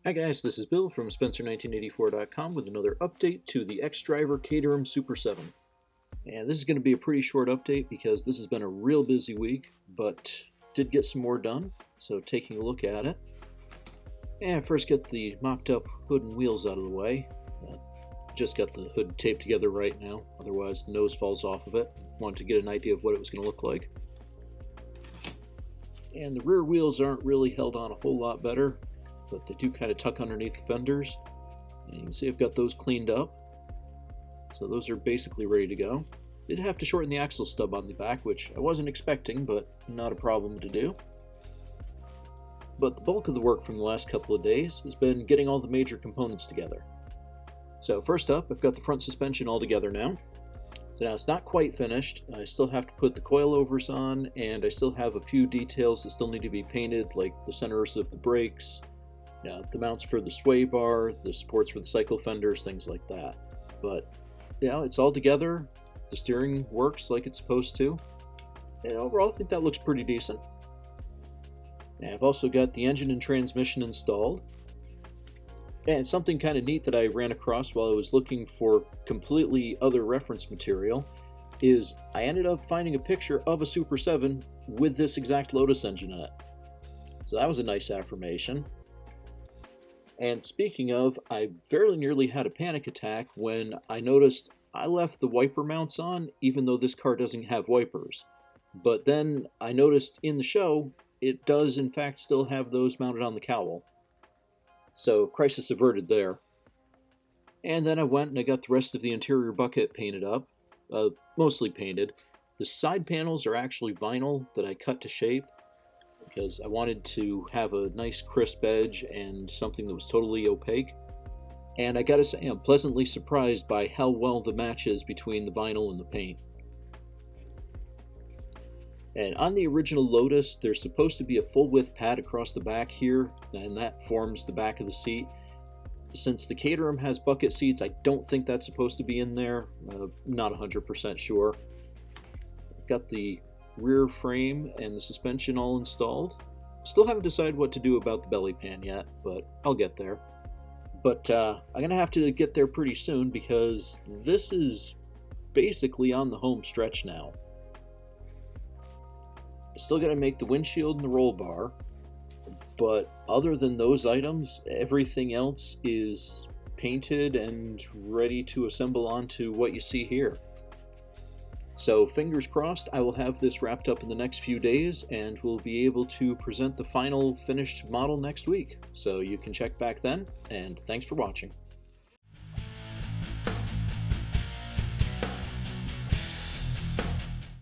Hi guys, this is Bill from Spencer1984.com with another update to the eX-Driver Caterham Super 7. And this is going to be a pretty short update because this has been a real busy week, but did get some more done, so taking a look at it. And first get the mocked up hood and wheels out of the way. Just got the hood taped together right now, otherwise the nose falls off of it. Wanted to get an idea of what it was going to look like. And the rear wheels aren't really held on a whole lot better, but they do kind of tuck underneath the fenders. And you can see I've got those cleaned up. So those are basically ready to go. Did have to shorten the axle stub on the back, which I wasn't expecting, but not a problem to do. But the bulk of the work from the last couple of days has been getting all the major components together. So first up, I've got the front suspension all together now. So now it's not quite finished. I still have to put the coilovers on, and I still have a few details that still need to be painted, like the centers of the brakes, the mounts for the sway bar, the supports for the cycle fenders, things like that. But it's all together. The steering works like it's supposed to. And overall, I think that looks pretty decent. And I've also got the engine and transmission installed. And something kind of neat that I ran across while I was looking for completely other reference material is I ended up finding a picture of a Super 7 with this exact Lotus engine in it. So that was a nice affirmation. And speaking of, I very nearly had a panic attack when I noticed I left the wiper mounts on, even though this car doesn't have wipers. But then I noticed in the show, it does in fact still have those mounted on the cowl. So, crisis averted there. And then I went and I got the rest of the interior bucket painted up, mostly painted. The side panels are actually vinyl that I cut to shape, because I wanted to have a nice crisp edge and something that was totally opaque. And I gotta say, I'm pleasantly surprised by how well the match is between the vinyl and the paint. And on the original Lotus, there's supposed to be a full width pad across the back here, and that forms the back of the seat. Since the Caterham has bucket seats, I don't think that's supposed to be in there. Not 100% sure. I've got the rear frame and the suspension all installed. Still haven't decided what to do about the belly pan yet, but I'll get there. But I'm going to have to get there pretty soon because this is basically on the home stretch now. I still got to make the windshield and the roll bar, but other than those items, everything else is painted and ready to assemble onto what you see here. So fingers crossed, I will have this wrapped up in the next few days and we'll be able to present the final finished model next week. So you can check back then, and thanks for watching.